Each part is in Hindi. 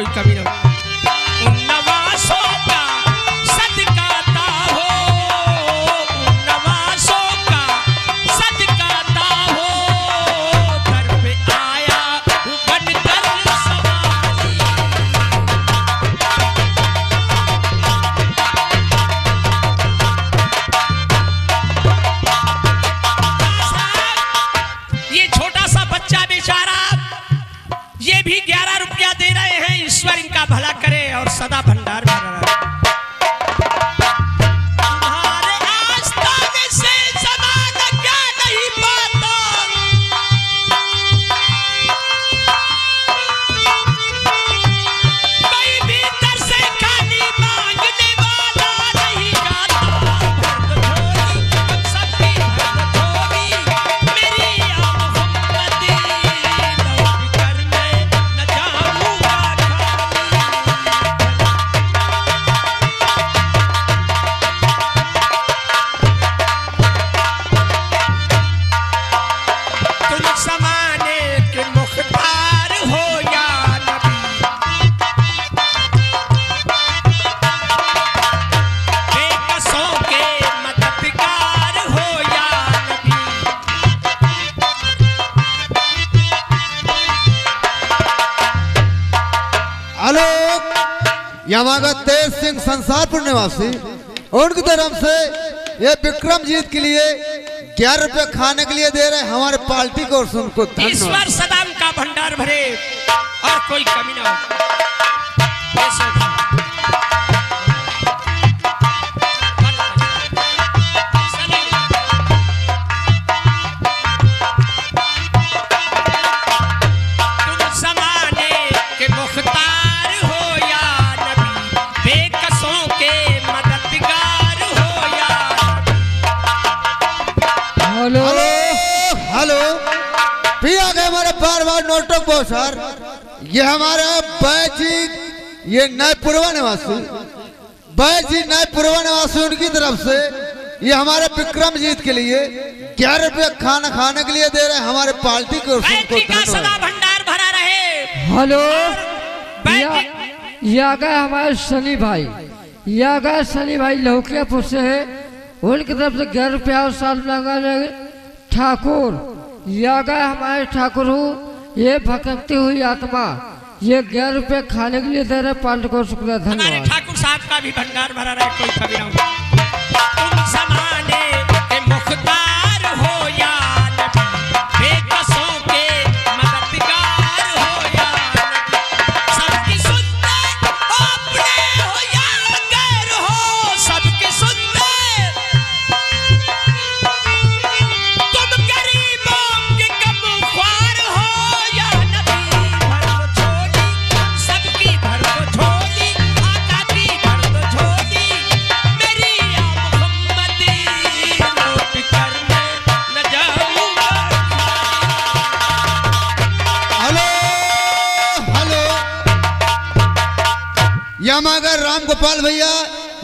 कोई कमी ना हो। उन नवासों का सदकाता हो, उन नवासों का सदकाता हो, दर पे आया हूँ बनकर सवारी। ये छोटा सा बच्चा बेचारा, ये भी 11 रुपया दे रहे हैं। ईश्वर इनका भला करे और सदा भंडार भरा रहे। तुम्हारे आस्था में से ज़माना क्या नहीं पाता, कोई भीतर से खाली मांगने वाला नहीं गाता। भरत झोली हम सबकी भरत झोली, मेरी या मोहम्मदी, लौट कर मैं न जाऊंगा खाली। तुम ज़माने के मुख्तार हो या नबी, बेकसों के मददगार हो या नबी। आलोक यमागत तेज सिंह संसारपुर निवासी, उनकी तरफ से ये विक्रमजीत के लिए 11 रुपए खाने के लिए दे रहे हमारे पार्टी को, और उनको धन्यवाद। ईश्वर सदा उनका भंडार भरे और कोई कमी ना हो। ऐसे था। तुम ज़माने के मुख्तार हो या नबी, बेकसों के मददगार हो या हेलो हेलो भी आ गए हमारे बार बार नोटक बहुत सर। ये हमारे बैज जी, ये नयपुरवा निवासी, बैज जी नयपुरवा निवासी, उनकी तरफ से ये हमारे विक्रमजीत के लिए 11 रुपये खाना खाने के लिए दे रहे हैं हमारे पार्टी को, उनको बैटरी का सदा धन्यवाद। भंडार भरा रहे। हेलो, बैटरी- ये आ गए हमारे सनी भाई, ये आ गए सनी भाई लौकियापुर से है, उनकी तरफ से 11 रुपया और साल लगा ठाकुर, ये आ गए हमारे ठाकुर हूँ, ये भटकती हुई आत्मा, ये 11 रुपये खाने के लिए दे रहे पार्टी को, शुक्रिया हमारे धन्यवाद। ठाकुर साहब का भी भंडार भरा रहे, कोई कमी ना हो। तुम ज़माने के मुख्तार हो या नबी, बेकसों के मददगार हो या नबी, सबकी सुनते अपने हो या गैर हो, सबकी सुनते तुम गरीबों के गमख्वार हो या नबी। भर दो झोली सबकी, भर दो झोली आका की, भर दो झोली मेरी या मोहम्मदी, लौट कर मैं न जाऊंगा हेलो हेलो यमागर राम गोपाल भैया,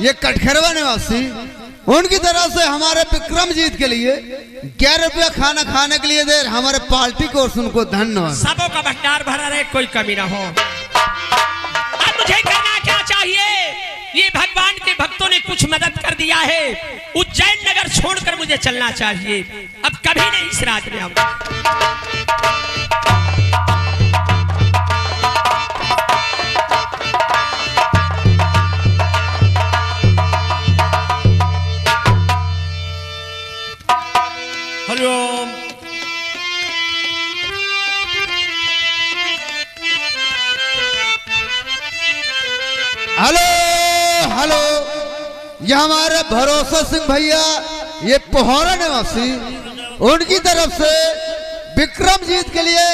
ये कटखरवा निवासी, उनकी तरफ से हमारे विक्रमजीत के लिए 11 रुपया खाना खाने के लिए दे रहे हमारे पार्टी को, और उनको धन्यवाद। सबों का भंडार भरा रहे, कोई कमी ना हो। अब मुझे करना क्या चाहिए? ये भगवान के भक्तों ने कुछ मदद कर दिया है, उज्जैन नगर छोड़कर मुझे चलना चाहिए, अब कभी नहीं इस राज में आऊंगा। हरिओम। हेलो हेलो ये हमारे भरोसा सिंह भैया, ये पोहरा निवासी, उनकी तरफ से विक्रमजीत के लिए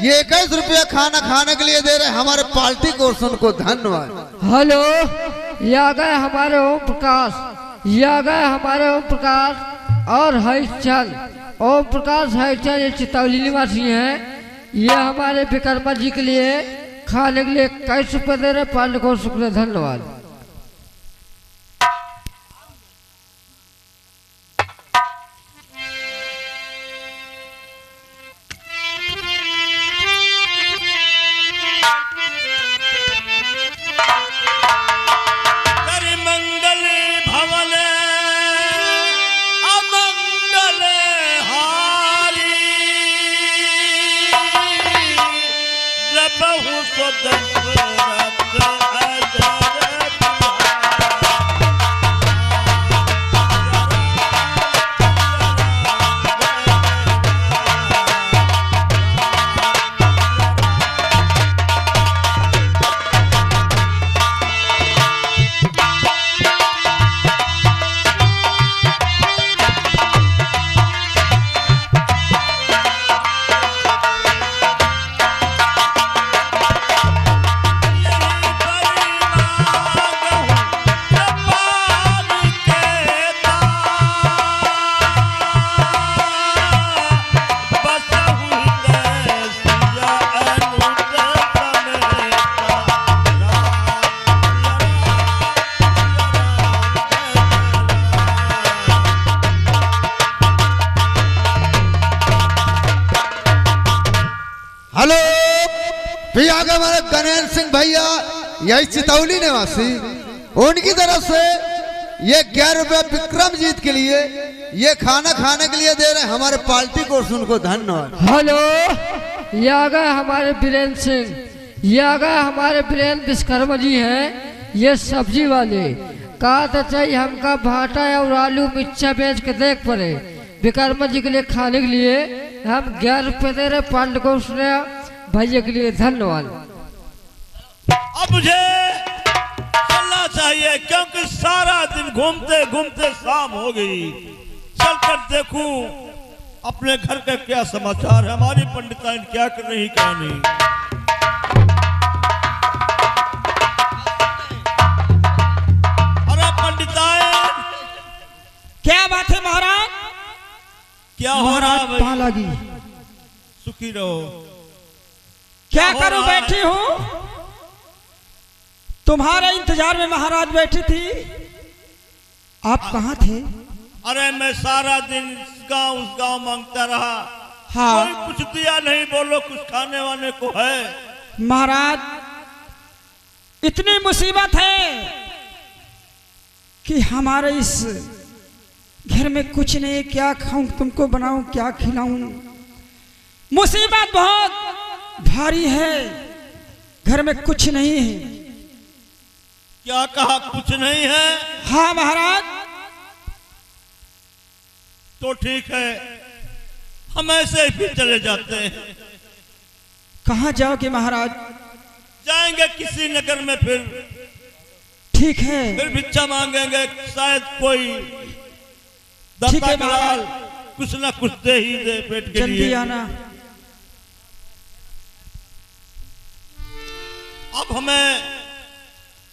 ये 21 रुपया खाना खाने के लिए दे रहे हमारे पार्टी को, और उनको धन्यवाद। हेलो, ये आ गए हमारे ओम प्रकाश, ये आ गए हमारे ओम प्रकाश और हरिचंद। ओम प्रकाश हरिचंद ये चितौली निवासी हैं, ये हमारे विक्रमा जी के लिए खाने के लिए 21 रुपये दे रहे, पालने को शुक्रिया धन्यवाद। हेलो, फिर आगे हमारे गणेश सिंह भैया यही चितौली निवासी, उनकी तरफ से ये 11 रुपया विक्रमजीत के लिए ये खाना खाने के लिए दे रहे हैं हमारे पार्टी को, उनको धन्यवाद। हेलो, ये आ गए हमारे बीरेंद्र सिंह, ये आ गए हमारे बीरेंद्र विश्वकर्मा जी हैं, ये सब्जी वाले। कहा तो चाहिए हमका भाटा और आलू मिर्चा बेच के देख पड़े विक्रमा जी के लिए खाने के लिए हम 11 रुपये दे रहे पांड को, उसने भैया के लिए धन्यवाद। अब मुझे चलना चाहिए क्योंकि सारा दिन घूमते घूमते शाम हो गई। चलकर देखूं अपने घर के क्या समाचार है, हमारी पंडिताइन क्या कर रही क्या नहीं। अरे पंडिताइन, क्या बात है महाराज? क्या हो रहा है? कहाँ लगी? सुखी रहो। क्या हो करूं? रहा है? बैठी हूं, तुम्हारे इंतजार में महाराज बैठी थी। आप कहाँ थे? अरे मैं सारा दिन इस गांव मांगता रहा, हाँ कोई कुछ दिया नहीं। बोलो कुछ खाने वाने को है? महाराज, इतनी मुसीबत है कि हमारे इस घर में कुछ नहीं। क्या खाऊं, तुमको बनाऊं, क्या खिलाऊं? मुसीबत बहुत भारी है, घर में कुछ नहीं है। क्या कहा कुछ नहीं है? हाँ महाराज। तो ठीक है, हम ऐसे ही चले जाते हैं। कहाँ जाओगे महाराज? जाएंगे किसी नगर में, फिर ठीक भिक्षा मांगेंगे, शायद कोई ठीक है दाता महाराज। दलाल कुछ ना कुछ दे ही दे पेट के जल्दी लिए। आना। अब हमें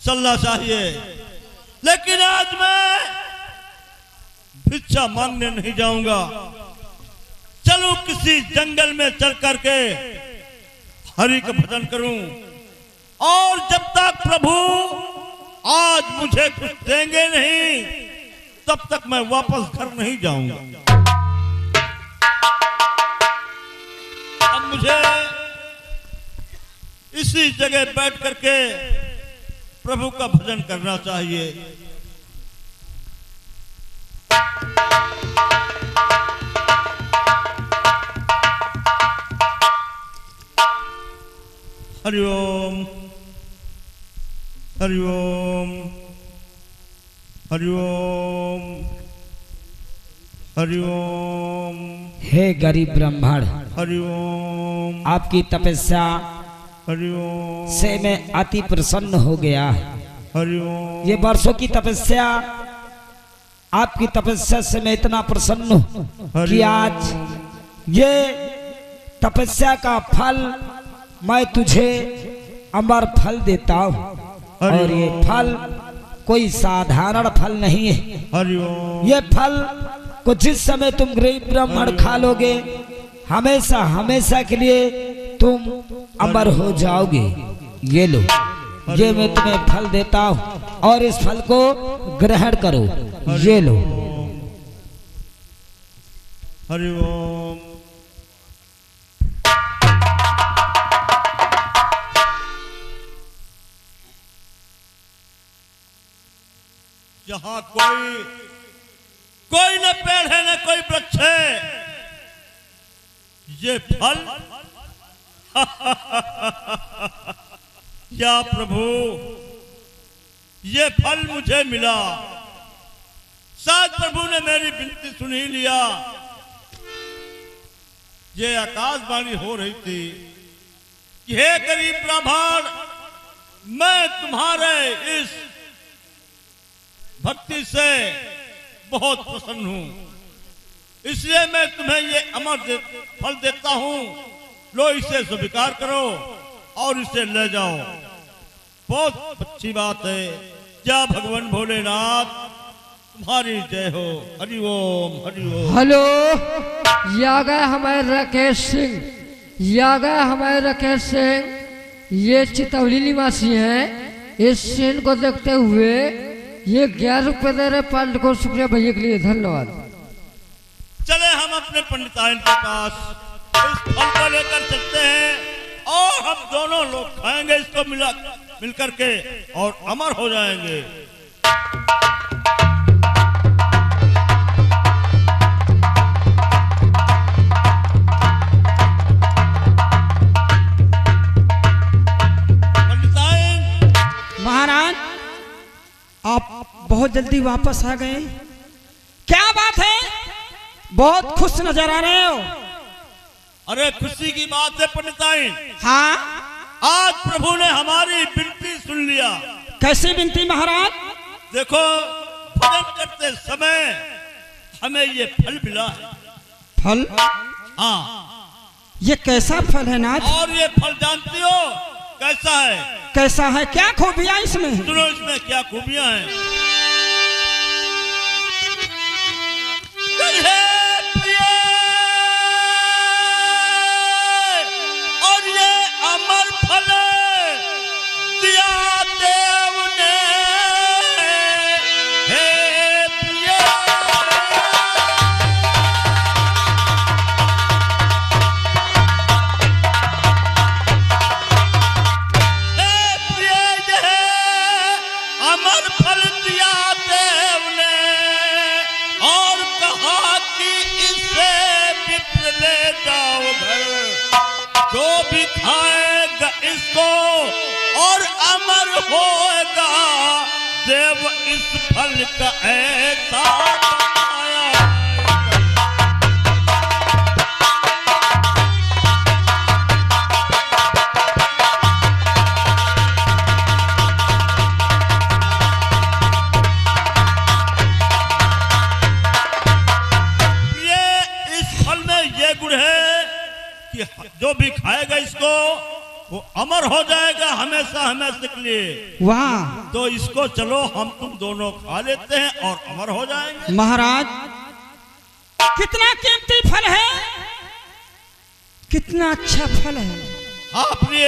चलना चाहिए, लेकिन आज मैं भिक्षा मांगने नहीं जाऊंगा। चलूं किसी जंगल में चल करके हरि का भजन करूं, और जब तक प्रभु आज मुझे कुछ देंगे नहीं तब तक मैं वापस घर नहीं जाऊंगा। अब मुझे इसी जगह बैठ करके प्रभु का भजन करना चाहिए। हरिओम हरिओम हरिओम हरिओम। हे गरीब ब्राह्मण, हरिओम आपकी तपस्या हरिओम से मैं अति प्रसन्न हो गया। हरिओम। ये वर्षों की तपस्या, आपकी तपस्या से मैं इतना प्रसन्न हूँ कि आज ये तपस्या का फल मैं तुझे अमर फल देता हूँ, और ये फल कोई साधारण फल नहीं है। हरिओम। ये फल को जिस समय तुम गरीब ब्राह्मण खा लोगे, हमेशा हमेशा के लिए तुम अमर हो जाओगे। ये लो, ये मैं तुम्हें फल देता हूँ और इस फल को ग्रहण करो। ये लो। हरिओम। जहां कोई न पेड़ है न कोई वृक्ष है, ये फल क्या प्रभु ये फल मुझे मिला, शायद प्रभु ने मेरी विनती सुन ही लिया। ये आकाशवाणी हो रही थी कि हे गरीब ब्राह्मण, मैं तुम्हारे इस भक्ति से बहुत प्रसन्न हूं, इसलिए मैं तुम्हें ये अमर फल देता हूं। लो इसे स्वीकार करो और इसे ले जाओ। बहुत अच्छी बात है। क्या भगवान भोलेनाथ तुम्हारी जय हो। हरि ओम हरि ओम। हेलो, ये आ गए हमारे राकेश सिंह, ये आ गए हमारे राकेश सिंह। ये चितौली निवासी हैं। इस सीन को देखते हुए ये 11 रुपये दे रहे पंडित को। शुक्रिया भैया के लिए, धन्यवाद। चले हम अपने पंडिताइन के पास इस फल को लेकर चलते हैं और हम दोनों लोग खाएंगे इसको मिल करके और अमर हो जाएंगे। पंडिताइन महाराज, आप बहुत जल्दी वापस आ गए, क्या बात है? बहुत खुश नजर आ रहे हो। अरे खुशी की बात है पंडिताइन। हाँ, आज प्रभु ने हमारी विनती सुन लिया। कैसी विनती महाराज? देखो, भजन करते समय हमें ये फल मिला है। फल? हाँ। ये कैसा फल है नाथ? और ये फल जानती हो कैसा है? कैसा है? क्या खूबियां इसमें? सुनो इसमें क्या खूबियां हैं। और ये अमर फल दिया देव ने, हे प्रिय। हे प्रिय, ये अमर फल दिया देव ने और कहा कि इसे मित्र ले जाओ घर। जो भी खाएगा इसको और अमर होएगा। देव इस फल का ऐसा बताया। कि जो भी खाएगा इसको वो अमर हो जाएगा हमेशा हमेशा के लिए। वाह! तो इसको चलो हम तुम दोनों खा लेते हैं और अमर हो जाएंगे। महाराज, कितना कीमती फल है, कितना अच्छा फल है। हाँ प्रिय।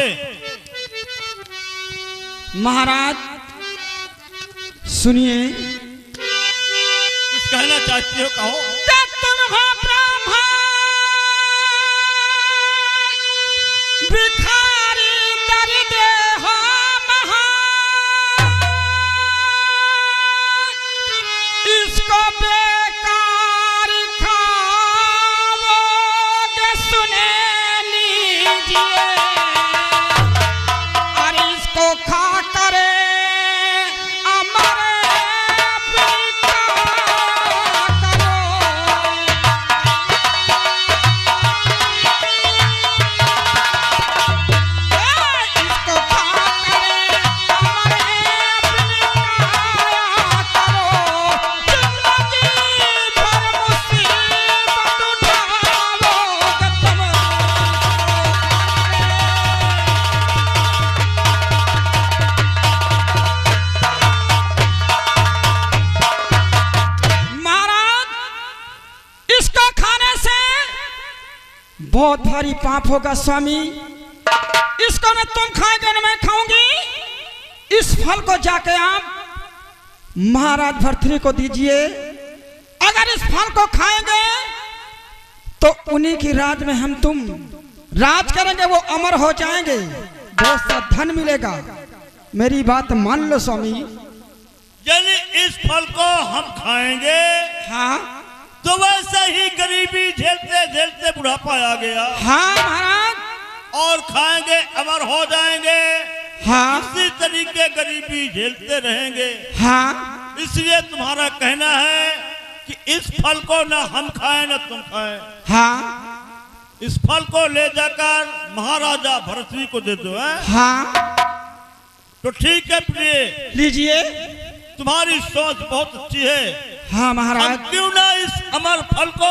महाराज सुनिए, कुछ कहना चाहती हो कहो। भिखारी दर्द हो महा, इसको बेकार खाओगे सुने लीजिए, और इसको खा करे अमर बहुत भारी पाप होगा स्वामी। इसको न तुम खाएंगे न मैं खाऊंगी। इस फल को जाके आप महाराज भर्तृहरि को दीजिए। अगर इस फल को खाएंगे तो उन्हीं की राज में हम तुम राज करेंगे, वो अमर हो जाएंगे, बहुत सा धन मिलेगा। मेरी बात मान लो स्वामी। यदि इस फल को हम खाएंगे हाँ तो वैसे ही गरीबी झेलते झेलते बुढ़ापा आ गया। हाँ महाराज। और खाएंगे अमर हो जाएंगे। हाँ। इसी तरीके गरीबी झेलते रहेंगे। हाँ इसलिए तुम्हारा कहना है कि इस फल को ना हम खाएं ना तुम खाएं। हाँ इस फल को ले जाकर महाराजा भरतरी को दे दो। है हाँ तो ठीक है प्रिय, लीजिए। तुम्हारी सोच बहुत अच्छी है। हाँ हम महाराज। क्यों ना इस अमर फल को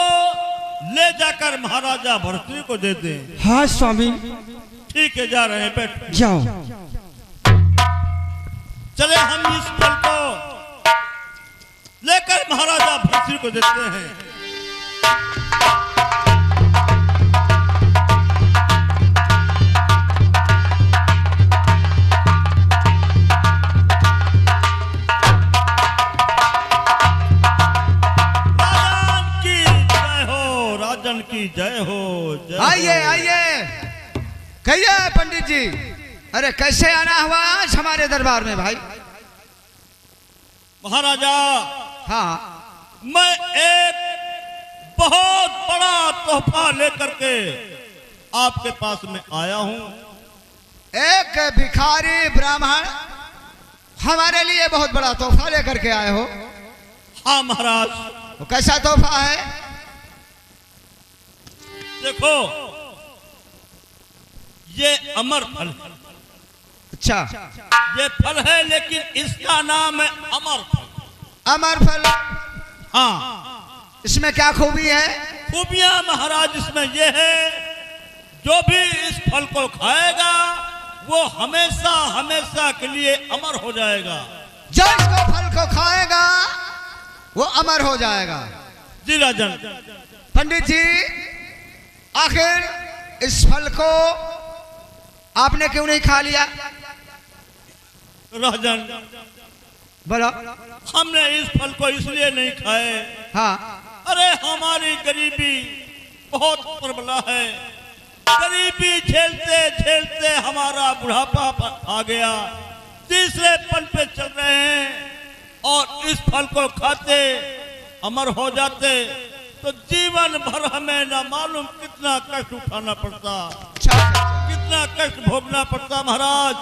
ले जाकर महाराजा भरतरी को दे दें। हाँ स्वामी। ठीक है, जा रहे हैं, बैठ जाओ। चले हम इस फल को लेकर महाराजा भरतरी को देते हैं। राजन की जय हो, जय हो। आइए आइए, कहिए पंडित जी, अरे कैसे आना हुआ आज हमारे दरबार में भाई? महाराजा, हाँ, मैं एक बहुत बड़ा तोहफा लेकर के आपके पास में आया हूं। एक भिखारी ब्राह्मण हमारे लिए बहुत बड़ा तोहफा लेकर के आए हो। हाँ महाराज। वो कैसा तोहफा है? देखो, ये अमर फल है। अच्छा, ये फल है लेकिन इसका नाम है अमर फल। अमर फल? हाँ। इसमें क्या खूबी है? खूबियां महाराज इसमें ये है, जो भी इस फल को खाएगा वो हमेशा हमेशा के लिए अमर हो जाएगा। जो इसको फल को खाएगा वो अमर हो जाएगा। जी राजन। पंडित जी, आखिर इस फल को आपने क्यों नहीं खा लिया? राजन, बोलो। हमने इस फल को इसलिए नहीं खाए। हाँ। अरे हमारी गरीबी बहुत प्रबला है। गरीबी झेलते झेलते हमारा बुढ़ापा आ गया, तीसरे पल पे चल रहे हैं, और इस फल को खाते अमर हो जाते तो जीवन भर हमें ना मालूम कितना कष्ट उठाना पड़ता, कितना कष्ट भोगना पड़ता महाराज।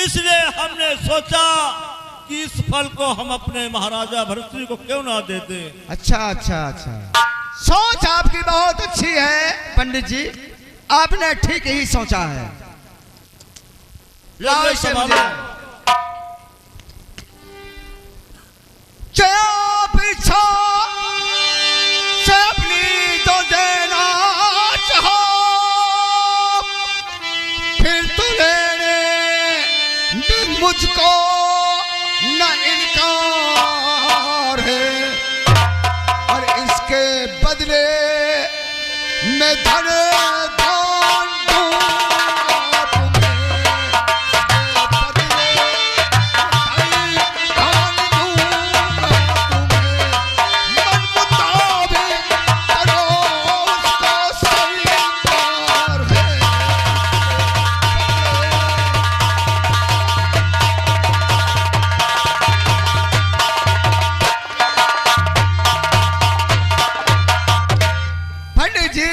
इसलिए हमने सोचा कि इस फल को हम अपने महाराजा भरतरी को क्यों ना दे दें। अच्छा अच्छा अच्छा, सोच आपकी बहुत अच्छी है पंडित जी, आपने ठीक ही सोचा है। लाओ इसे मुझे। पीछा से अपनी तो देना चाहो, फिर तो लेने मुझको न इनकार है, और इसके बदले मैं धन दान दूंगा तुम्हें, बदले धन दूंगा तुम्हें, मन मुताबिक करो उसको स्वीकार है। पंडित जी,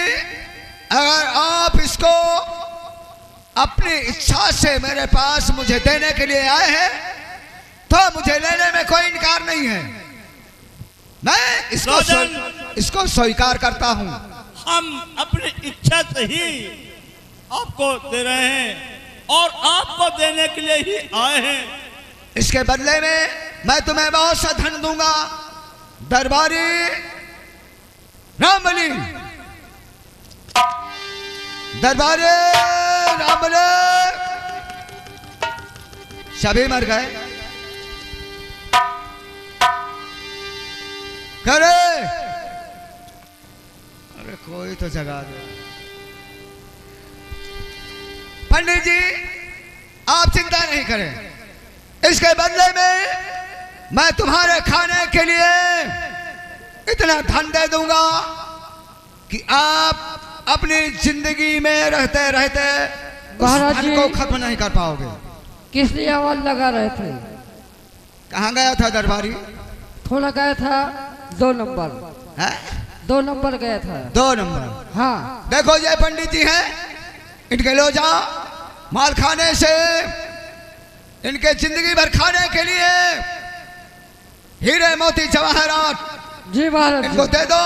अगर आप इसको अपनी इच्छा से मेरे पास मुझे देने के लिए आए हैं तो मुझे लेने में कोई इनकार नहीं है। मैं इसको स्वीकार करता हूं। हम अपनी इच्छा से ही आपको दे रहे हैं और आपको देने के लिए ही आए हैं। इसके बदले में मैं तुम्हें बहुत सा धन दूंगा। दरबारी रामबली, दरबारी रामबली सभी मर गए। करे, अरे कोई तो जगा दे। पंडित जी, आप चिंता नहीं करें, इसके बदले में मैं तुम्हारे खाने के लिए इतना धन दे दूंगा कि आप अपनी जिंदगी में रहते रहते उस धन को खत्म नहीं कर पाओगे। किस लिए आवाज लगा रहे थे? कहाँ गया था दरबारी? थोड़ा गया था 2 नंबर। है? 2 नंबर गया था। 2 नंबर? हाँ। देखो ये पंडित जी हैं, इनके लो जाओ, माल खाने से इनके जिंदगी भर खाने के लिए हीरे मोती जवाहरात जी महाराज इनको जी। दे दो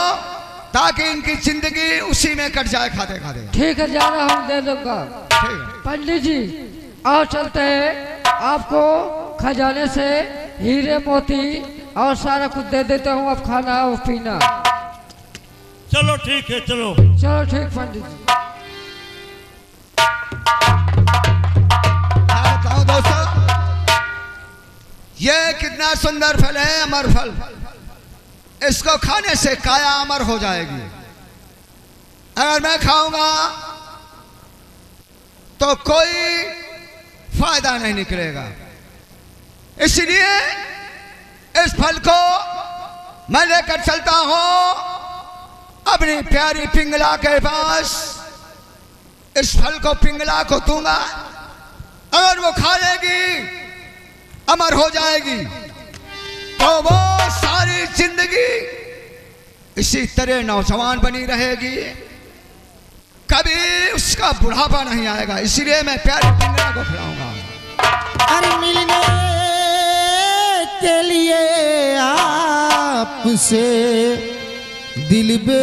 ताकि इनकी जिंदगी उसी में कट जाए खाते खाते। ठीक है, जा रहा हूँ, दे दूंगा। ठीक है। पंडित जी और चलते हैं, आपको खजाने से हीरे मोती और सारा कुछ दे देता हूँ, आप खाना और पीना। चलो ठीक है, चलो। चलो ठीक पंडित जी। मैं बताऊं दोस्तों, ये कितना सुंदर फल है, अमर फल। इसको खाने से काया अमर हो जाएगी। अगर मैं खाऊंगा तो कोई फायदा नहीं निकलेगा। इसलिए इस फल को मैं लेकर चलता हूं अपनी प्यारी पिंगला के पास। इस फल को पिंगला को दूंगा, अगर वो खा लेगी अमर हो जाएगी, तो वो सारी जिंदगी इसी तरह नौजवान बनी रहेगी, कभी उसका बुढ़ापा नहीं आएगा। इसलिए मैं प्यारी पिंगला को खिलाऊंगा। अरे मिलने के लिए आपसे दिल बे